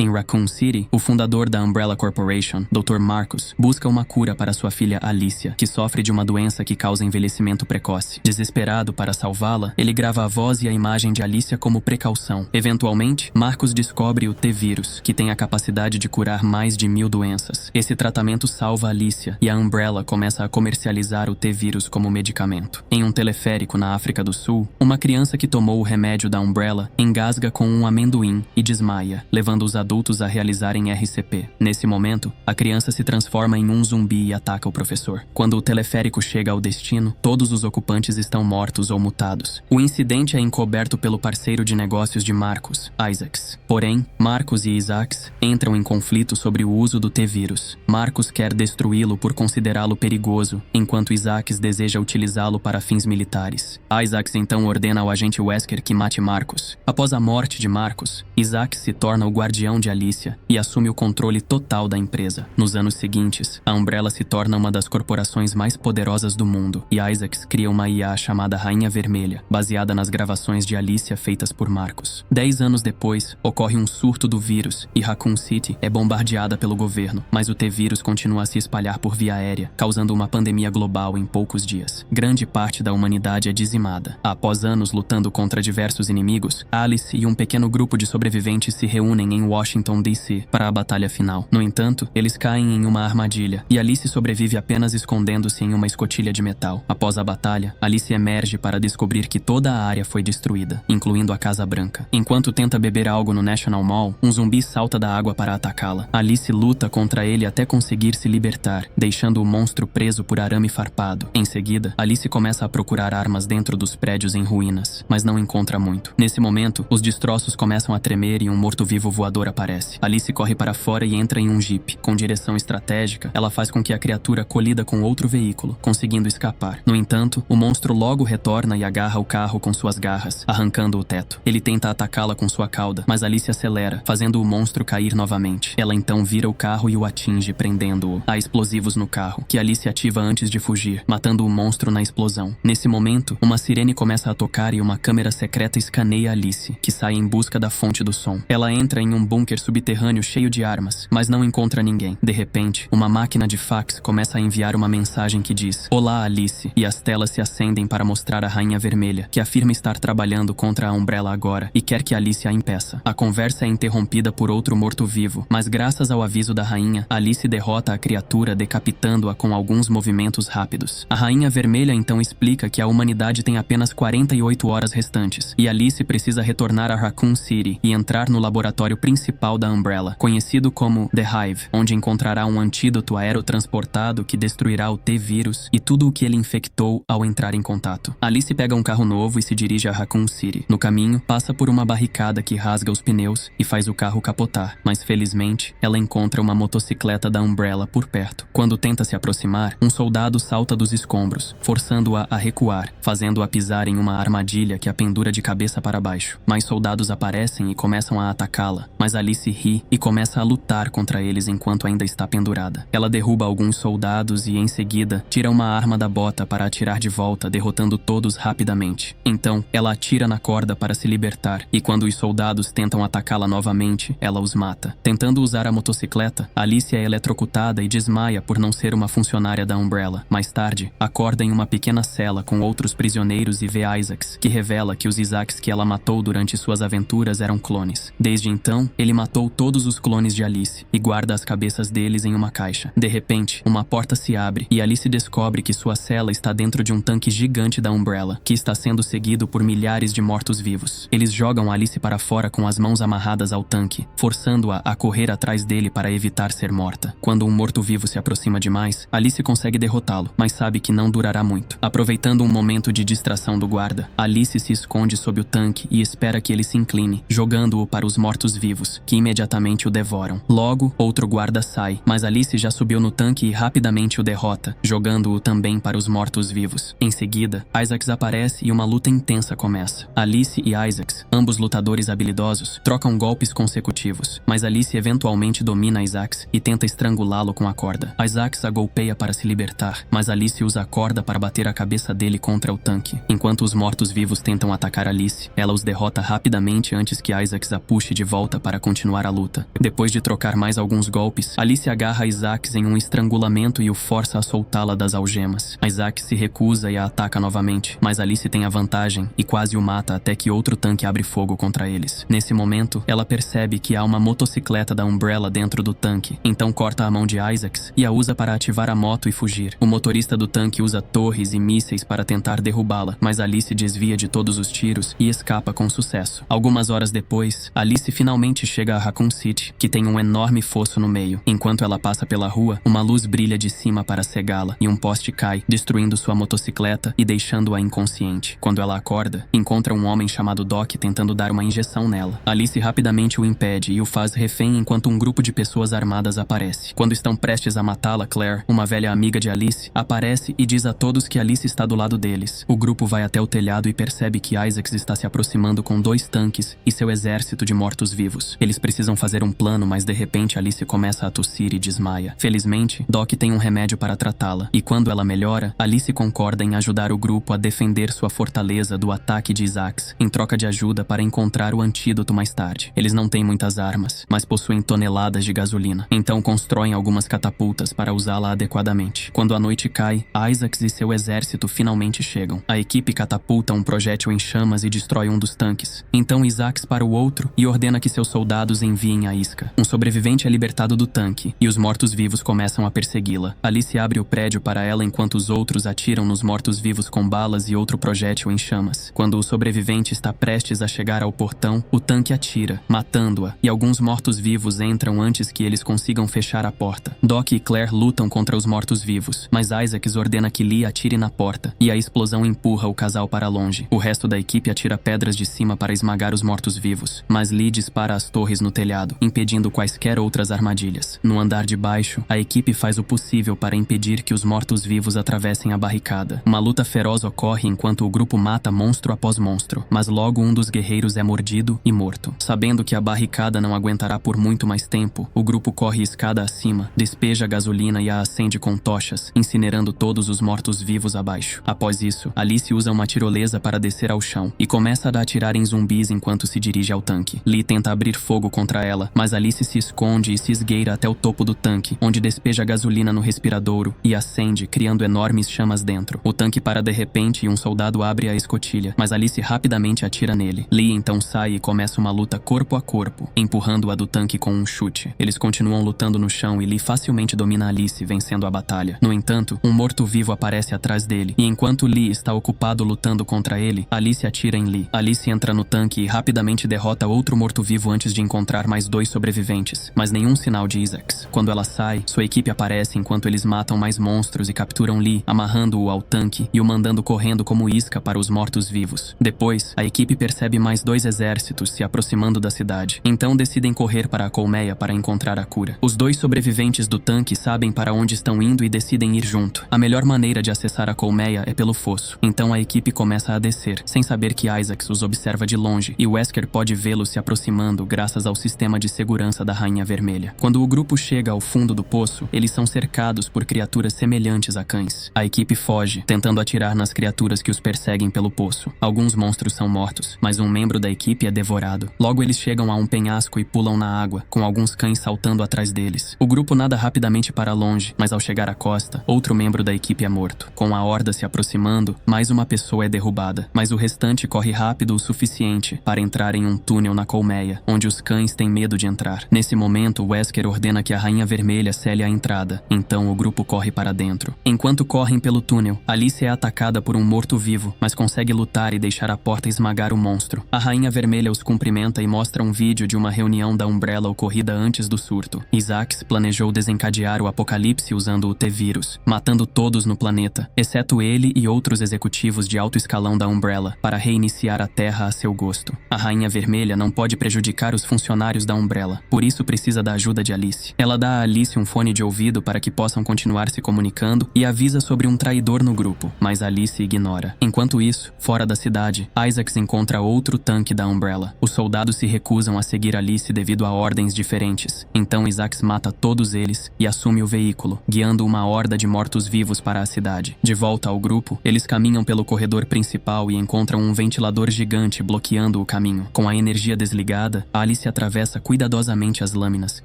Em Raccoon City, o fundador da Umbrella Corporation, Dr. Marcus, busca uma cura para sua filha Alicia, que sofre de uma doença que causa envelhecimento precoce. Desesperado para salvá-la, ele grava a voz e a imagem de Alicia como precaução. Eventualmente, Marcus descobre o T-Vírus, que tem a capacidade de curar mais de 1000 doenças. Esse tratamento salva Alicia e a Umbrella começa a comercializar o T-Vírus como medicamento. Em um teleférico na África do Sul, uma criança que tomou o remédio da Umbrella engasga com um amendoim e desmaia, levando os adultos a realizarem RCP. Nesse momento, a criança se transforma em um zumbi e ataca o professor. Quando o teleférico chega ao destino, todos os ocupantes estão mortos ou mutados. O incidente é encoberto pelo parceiro de negócios de Marcus, Isaacs. Porém, Marcus e Isaacs entram em conflito sobre o uso do T-Vírus. Marcus quer destruí-lo por considerá-lo perigoso, enquanto Isaacs deseja utilizá-lo para fins militares. Isaacs então ordena ao agente Wesker que mate Marcus. Após a morte de Marcus, Isaacs se torna o guardião de Alicia e assume o controle total da empresa. Nos anos seguintes, a Umbrella se torna uma das corporações mais poderosas do mundo e Isaacs cria uma IA chamada Rainha Vermelha, baseada nas gravações de Alicia feitas por Marcus. 10 anos depois, ocorre um surto do vírus e Raccoon City é bombardeada pelo governo, mas o T-Vírus continua a se espalhar por via aérea, causando uma pandemia global em poucos dias. Grande parte da humanidade é dizimada. Após anos lutando contra diversos inimigos, Alice e um pequeno grupo de sobreviventes se reúnem em Washington, D.C. para a batalha final. No entanto, eles caem em uma armadilha e Alice sobrevive apenas escondendo-se em uma escotilha de metal. Após a batalha, Alice emerge para descobrir que toda a área foi destruída, incluindo a Casa Branca. Enquanto tenta beber algo no National Mall, um zumbi salta da água para atacá-la. Alice luta contra ele até conseguir se libertar, deixando o monstro preso por arame farpado. Em seguida, Alice começa a procurar armas dentro dos prédios em ruínas, mas não encontra muito. Nesse momento, os destroços começam a tremer e um morto-vivo voador aparece. Alice corre para fora e entra em um Jeep. Com direção estratégica, ela faz com que a criatura colida com outro veículo, conseguindo escapar. No entanto, o monstro logo retorna e agarra o carro com suas garras, arrancando o teto. Ele tenta atacá-la com sua cauda, mas Alice acelera, fazendo o monstro cair novamente. Ela então vira o carro e o atinge, prendendo-o. Há explosivos no carro, que Alice ativa antes de fugir, matando o monstro na explosão. Nesse momento, uma sirene começa a tocar e uma câmera secreta escaneia Alice, que sai em busca da fonte do som. Ela entra em um bunker subterrâneo cheio de armas, mas não encontra ninguém. De repente, uma máquina de fax começa a enviar uma mensagem que diz: "Olá, Alice", e as telas se acendem para mostrar a Rainha Vermelha, que afirma estar trabalhando contra a Umbrella agora e quer que Alice a impeça. A conversa é interrompida por outro morto-vivo, mas graças ao aviso da rainha, Alice derrota a criatura, decapitando-a com alguns movimentos rápidos. A Rainha Vermelha então explica que a humanidade tem apenas 48 horas restantes, e Alice precisa retornar a Raccoon City e entrar no laboratório principal da Umbrella, conhecido como The Hive, onde encontrará um antídoto aerotransportado que destruirá o T-Vírus e tudo o que ele infectou ao entrar em contato. Alice pega um carro novo e se dirige a Raccoon City. No caminho, passa por uma barricada que rasga os pneus e faz o carro capotar, mas felizmente, ela encontra uma motocicleta da Umbrella por perto. Quando tenta se aproximar, um soldado salta dos escombros, forçando-a a recuar, fazendo-a pisar em uma armadilha que a pendura de cabeça para baixo. Mais soldados aparecem e começam a atacá-la, mas Alice ri e começa a lutar contra eles enquanto ainda está pendurada. Ela derruba alguns soldados e, em seguida, tira uma arma da bota para atirar de volta, derrotando todos rapidamente. Então, ela atira na corda para se libertar, e quando os soldados tentam atacá-la novamente, ela os mata. Tentando usar a motocicleta, Alice é eletrocutada e desmaia por não ser uma funcionária da Umbrella. Mais tarde, acorda em uma pequena cela com outros prisioneiros e vê Isaacs, que revela que os Isaacs que ela matou durante suas aventuras eram clones. Desde então, ele matou todos os clones de Alice e guarda as cabeças deles em uma caixa. De repente, uma porta se abre e Alice descobre que sua cela está dentro de um tanque gigante da Umbrella, que está sendo seguido por milhares de mortos-vivos. Eles jogam Alice para fora com as mãos amarradas ao tanque, forçando-a a correr atrás dele para evitar ser morta. Quando um morto-vivo se aproxima demais, Alice consegue derrotá-lo, mas sabe que não durará muito. Aproveitando um momento de distração do guarda, Alice se esconde sob o tanque e espera que ele se incline, jogando-o para os mortos-vivos, que imediatamente o devoram. Logo, outro guarda sai, mas Alice já subiu no tanque e rapidamente o derrota, jogando-o também para os mortos-vivos. Em seguida, Isaacs aparece e uma luta intensa começa. Alice e Isaacs, ambos lutadores habilidosos, trocam golpes consecutivos, mas Alice eventualmente domina Isaacs e tenta estrangulá-lo com a corda. Isaacs a golpeia para se libertar, mas Alice usa a corda para bater a cabeça dele contra o tanque. Enquanto os mortos-vivos tentam atacar Alice, ela os derrota rapidamente antes que Isaacs a puxe de volta para continuar continuar a luta. Depois de trocar mais alguns golpes, Alice agarra Isaacs em um estrangulamento e o força a soltá-la das algemas. Isaac se recusa e a ataca novamente, mas Alice tem a vantagem e quase o mata até que outro tanque abre fogo contra eles. Nesse momento, ela percebe que há uma motocicleta da Umbrella dentro do tanque, então corta a mão de Isaacs e a usa para ativar a moto e fugir. O motorista do tanque usa torres e mísseis para tentar derrubá-la, mas Alice desvia de todos os tiros e escapa com sucesso. Algumas horas depois, Alice finalmente chega a Raccoon City, que tem um enorme fosso no meio. Enquanto ela passa pela rua, uma luz brilha de cima para cegá-la e um poste cai, destruindo sua motocicleta e deixando-a inconsciente. Quando ela acorda, encontra um homem chamado Doc tentando dar uma injeção nela. Alice rapidamente o impede e o faz refém enquanto um grupo de pessoas armadas aparece. Quando estão prestes a matá-la, Claire, uma velha amiga de Alice, aparece e diz a todos que Alice está do lado deles. O grupo vai até o telhado e percebe que Isaacs está se aproximando com 2 tanques e seu exército de mortos-vivos. Eles precisam fazer um plano, mas de repente Alice começa a tossir e desmaia. Felizmente, Doc tem um remédio para tratá-la, e quando ela melhora, Alice concorda em ajudar o grupo a defender sua fortaleza do ataque de Isaacs, em troca de ajuda para encontrar o antídoto mais tarde. Eles não têm muitas armas, mas possuem toneladas de gasolina, então constroem algumas catapultas para usá-la adequadamente. Quando a noite cai, Isaacs e seu exército finalmente chegam. A equipe catapulta um projétil em chamas e destrói um dos tanques. Então Isaacs para o outro e ordena que seus soldados enviem a isca. Um sobrevivente é libertado do tanque, e os mortos-vivos começam a persegui-la. Alice abre o prédio para ela enquanto os outros atiram nos mortos-vivos com balas e outro projétil em chamas. Quando o sobrevivente está prestes a chegar ao portão, o tanque atira, matando-a, e alguns mortos-vivos entram antes que eles consigam fechar a porta. Doc e Claire lutam contra os mortos-vivos, mas Isaacs ordena que Lee atire na porta, e a explosão empurra o casal para longe. O resto da equipe atira pedras de cima para esmagar os mortos-vivos, mas Lee dispara as torres no telhado, impedindo quaisquer outras armadilhas. No andar de baixo, a equipe faz o possível para impedir que os mortos-vivos atravessem a barricada. Uma luta feroz ocorre enquanto o grupo mata monstro após monstro, mas logo um dos guerreiros é mordido e morto. Sabendo que a barricada não aguentará por muito mais tempo, o grupo corre escada acima, despeja gasolina e a acende com tochas, incinerando todos os mortos-vivos abaixo. Após isso, Alice usa uma tirolesa para descer ao chão e começa a atirar em zumbis enquanto se dirige ao tanque. Lee tenta abrir fogo contra ela, mas Alice se esconde e se esgueira até o topo do tanque, onde despeja gasolina no respiradouro e acende, criando enormes chamas dentro. O tanque para de repente e um soldado abre a escotilha, mas Alice rapidamente atira nele. Lee então sai e começa uma luta corpo a corpo, empurrando-a do tanque com um chute. Eles continuam lutando no chão e Lee facilmente domina Alice, vencendo a batalha. No entanto, um morto-vivo aparece atrás dele, e enquanto Lee está ocupado lutando contra ele, Alice atira em Lee. Alice entra no tanque e rapidamente derrota outro morto-vivo antes de encontrar mais 2 sobreviventes, mas nenhum sinal de Isaacs. Quando ela sai, sua equipe aparece enquanto eles matam mais monstros e capturam Lee, amarrando-o ao tanque e o mandando correndo como isca para os mortos-vivos. Depois, a equipe percebe mais 2 exércitos se aproximando da cidade, então decidem correr para a colmeia para encontrar a cura. Os 2 sobreviventes do tanque sabem para onde estão indo e decidem ir junto. A melhor maneira de acessar a colmeia é pelo fosso, então a equipe começa a descer, sem saber que Isaacs os observa de longe e Wesker pode vê-los se aproximando graças ao sistema de segurança da Rainha Vermelha. Quando o grupo chega ao fundo do poço, eles são cercados por criaturas semelhantes a cães. A equipe foge, tentando atirar nas criaturas que os perseguem pelo poço. Alguns monstros são mortos, mas um membro da equipe é devorado. Logo eles chegam a um penhasco e pulam na água, com alguns cães saltando atrás deles. O grupo nada rapidamente para longe, mas ao chegar à costa, outro membro da equipe é morto. Com a horda se aproximando, mais uma pessoa é derrubada, mas o restante corre rápido o suficiente para entrar em um túnel na colmeia, onde os cães têm medo de entrar. Nesse momento, Wesker ordena que a Rainha Vermelha cele a entrada, então o grupo corre para dentro. Enquanto correm pelo túnel, Alice é atacada por um morto-vivo, mas consegue lutar e deixar a porta esmagar o monstro. A Rainha Vermelha os cumprimenta e mostra um vídeo de uma reunião da Umbrella ocorrida antes do surto. Isaacs planejou desencadear o apocalipse usando o T-Vírus, matando todos no planeta, exceto ele e outros executivos de alto escalão da Umbrella, para reiniciar a Terra a seu gosto. A Rainha Vermelha não pode prejudicar os funcionários da Umbrella, por isso precisa da ajuda de Alice. Ela dá a Alice um fone de ouvido para que possam continuar se comunicando e avisa sobre um traidor no grupo, mas Alice ignora. Enquanto isso, fora da cidade, Isaacs encontra outro tanque da Umbrella. Os soldados se recusam a seguir Alice devido a ordens diferentes, então Isaacs mata todos eles e assume o veículo, guiando uma horda de mortos-vivos para a cidade. De volta ao grupo, eles caminham pelo corredor principal e encontram um ventilador gigante bloqueando o caminho. Com a energia desligada, Alice Alice atravessa cuidadosamente as lâminas,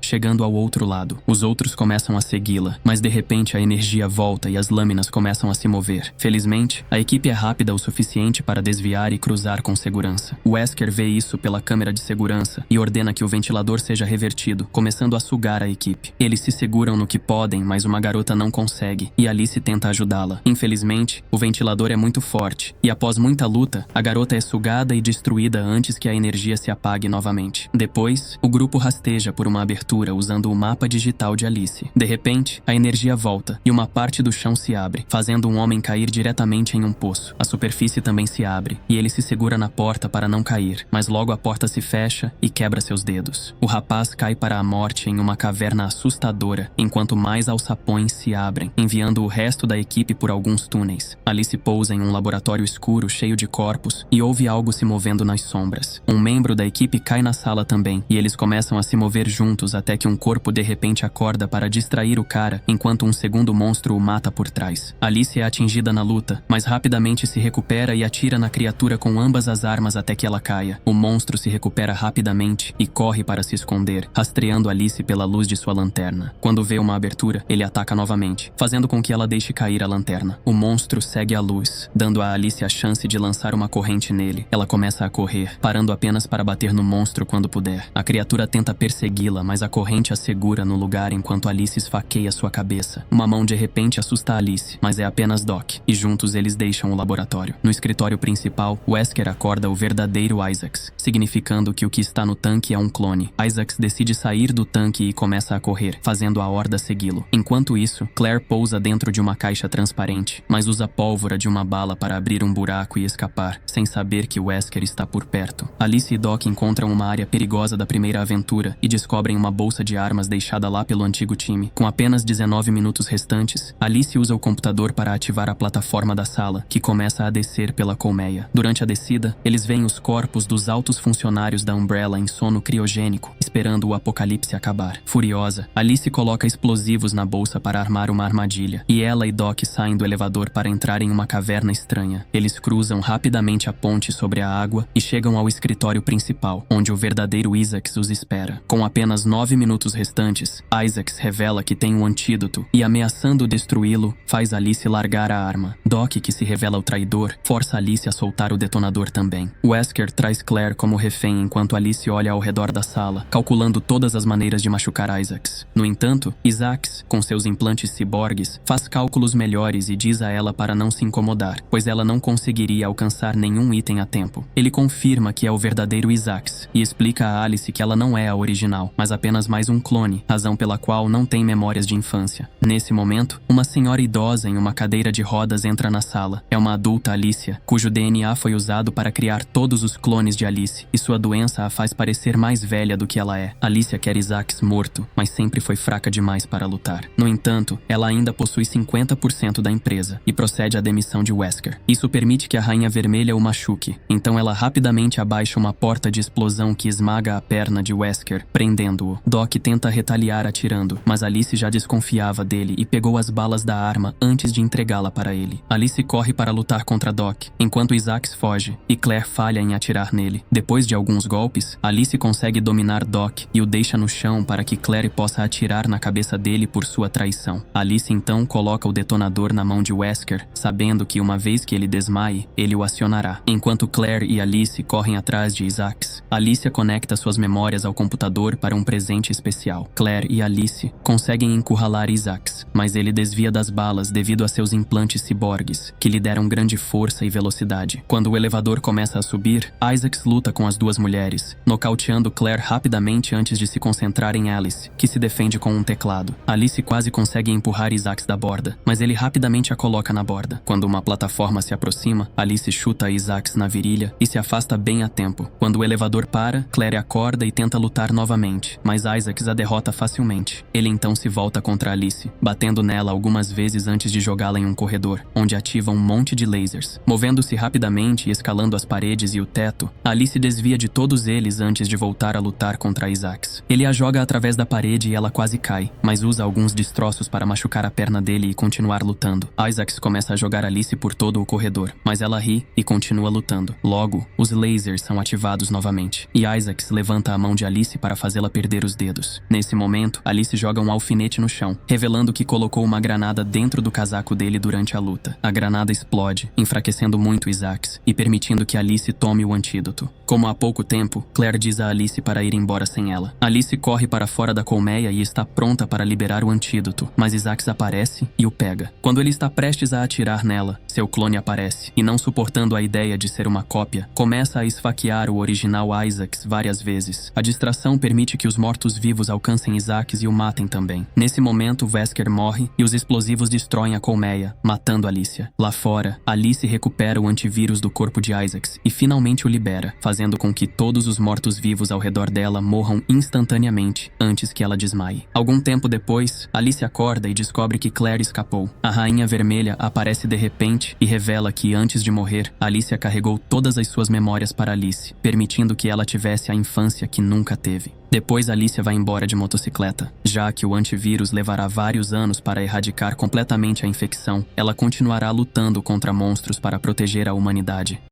chegando ao outro lado. Os outros começam a segui-la, mas de repente a energia volta e as lâminas começam a se mover. Felizmente, a equipe é rápida o suficiente para desviar e cruzar com segurança. Wesker vê isso pela câmera de segurança e ordena que o ventilador seja revertido, começando a sugar a equipe. Eles se seguram no que podem, mas uma garota não consegue, e Alice tenta ajudá-la. Infelizmente, o ventilador é muito forte, e após muita luta, a garota é sugada e destruída antes que a energia se apague novamente. Depois, o grupo rasteja por uma abertura usando o mapa digital de Alice. De repente, a energia volta, e uma parte do chão se abre, fazendo um homem cair diretamente em um poço. A superfície também se abre, e ele se segura na porta para não cair, mas logo a porta se fecha e quebra seus dedos. O rapaz cai para a morte em uma caverna assustadora, enquanto mais alçapões se abrem, enviando o resto da equipe por alguns túneis. Alice pousa em um laboratório escuro cheio de corpos e ouve algo se movendo nas sombras. Um membro da equipe cai na sala também, e eles começam a se mover juntos até que um corpo de repente acorda para distrair o cara, enquanto um segundo monstro o mata por trás. Alice é atingida na luta, mas rapidamente se recupera e atira na criatura com ambas as armas até que ela caia. O monstro se recupera rapidamente e corre para se esconder, rastreando Alice pela luz de sua lanterna. Quando vê uma abertura, ele ataca novamente, fazendo com que ela deixe cair a lanterna. O monstro segue a luz, dando a Alice a chance de lançar uma corrente nele. Ela começa a correr, parando apenas para bater no monstro quando puder. A criatura tenta persegui-la, mas a corrente a segura no lugar enquanto Alice esfaqueia sua cabeça. Uma mão de repente assusta Alice, mas é apenas Doc, e juntos eles deixam o laboratório. No escritório principal, Wesker acorda o verdadeiro Isaacs, significando que o que está no tanque é um clone. Isaacs decide sair do tanque e começa a correr, fazendo a horda segui-lo. Enquanto isso, Claire pousa dentro de uma caixa transparente, mas usa pólvora de uma bala para abrir um buraco e escapar, sem saber que Wesker está por perto. Alice e Doc encontram uma área perigosa da primeira aventura e descobrem uma bolsa de armas deixada lá pelo antigo time. Com apenas 19 minutos restantes, Alice usa o computador para ativar a plataforma da sala, que começa a descer pela colmeia. Durante a descida, eles veem os corpos dos altos funcionários da Umbrella em sono criogênico, esperando o apocalipse acabar. Furiosa, Alice coloca explosivos na bolsa para armar uma armadilha, e ela e Doc saem do elevador para entrar em uma caverna estranha. Eles cruzam rapidamente a ponte sobre a água e chegam ao escritório principal, onde o verdadeiro Isaacs os espera. Com apenas 9 minutos restantes, Isaacs revela que tem um antídoto e, ameaçando destruí-lo, faz Alice largar a arma. Doc, que se revela o traidor, força Alice a soltar o detonador também. Wesker traz Claire como refém enquanto Alice olha ao redor da sala, calculando todas as maneiras de machucar Isaacs. No entanto, Isaacs, com seus implantes ciborgues, faz cálculos melhores e diz a ela para não se incomodar, pois ela não conseguiria alcançar nenhum item a tempo. Ele confirma que é o verdadeiro Isaacs e explica a Alice que ela não é a original, mas apenas mais um clone, razão pela qual não tem memórias de infância. Nesse momento, uma senhora idosa em uma cadeira de rodas entra na sala. É uma adulta Alicia, cujo DNA foi usado para criar todos os clones de Alice, e sua doença a faz parecer mais velha do que ela é. Alicia quer Isaacs morto, mas sempre foi fraca demais para lutar. No entanto, ela ainda possui 50% da empresa e procede à demissão de Wesker. Isso permite que a Rainha Vermelha o machuque, então ela rapidamente abaixa uma porta de explosão que esmaga a perna de Wesker, prendendo-o. Doc tenta retaliar atirando, mas Alice já desconfiava dele e pegou as balas da arma antes de entregá-la para ele. Alice corre para lutar contra Doc, enquanto Isaacs foge, e Claire falha em atirar nele. Depois de alguns golpes, Alice consegue dominar Doc e o deixa no chão para que Claire possa atirar na cabeça dele por sua traição. Alice então coloca o detonador na mão de Wesker, sabendo que uma vez que ele desmaie, ele o acionará. Enquanto Claire e Alice correm atrás de Isaacs, Alicia conecta suas memórias ao computador para um presente especial. Claire e Alice conseguem encurralar Isaacs, mas ele desvia das balas devido a seus implantes ciborgues, que lhe deram grande força e velocidade. Quando o elevador começa a subir, Isaacs luta com as duas mulheres, nocauteando Claire rapidamente antes de se concentrar em Alice, que se defende com um teclado. Alice quase consegue empurrar Isaacs da borda, mas ele rapidamente a coloca na borda. Quando uma plataforma se aproxima, Alice chuta Isaacs na virilha e se afasta bem a tempo. Quando o elevador para, Claire acorda e tenta lutar novamente, mas Isaacs a derrota facilmente. Ele então se volta contra Alice, batendo nela algumas vezes antes de jogá-la em um corredor, onde ativa um monte de lasers. Movendo-se rapidamente e escalando as paredes e o teto, Alice desvia de todos eles antes de voltar a lutar contra Isaacs. Ele a joga através da parede e ela quase cai, mas usa alguns destroços para machucar a perna dele e continuar lutando. Isaacs começa a jogar Alice por todo o corredor, mas ela ri e continua lutando. Logo, os lasers são ativados novamente, e Isaacs levanta a mão de Alice para fazê-la perder os dedos. Nesse momento, Alice joga um alfinete no chão, revelando que colocou uma granada dentro do casaco dele durante a luta. A granada explode, enfraquecendo muito Isaacs e permitindo que Alice tome o antídoto. Como há pouco tempo, Claire diz a Alice para ir embora sem ela. Alice corre para fora da colmeia e está pronta para liberar o antídoto, mas Isaacs aparece e o pega. Quando ele está prestes a atirar nela, seu clone aparece e, não suportando a ideia de ser uma cópia, começa a esfaquear o original Isaacs várias vezes. A distração permite que os mortos-vivos alcancem Isaacs e o matem também. Nesse momento, Wesker morre e os explosivos destroem a colmeia, matando Alicia. Lá fora, Alice recupera o antivírus do corpo de Isaacs e finalmente o libera, fazendo com que todos os mortos-vivos ao redor dela morram instantaneamente antes que ela desmaie. Algum tempo depois, Alice acorda e descobre que Claire escapou. A Rainha Vermelha aparece de repente e revela que, antes de morrer, Alicia carregou todas as suas memórias para Alice, permitindo que ela tivesse a infância que nunca teve. Depois, Alicia vai embora de motocicleta. Já que o antivírus levará vários anos para erradicar completamente a infecção, ela continuará lutando contra monstros para proteger a humanidade.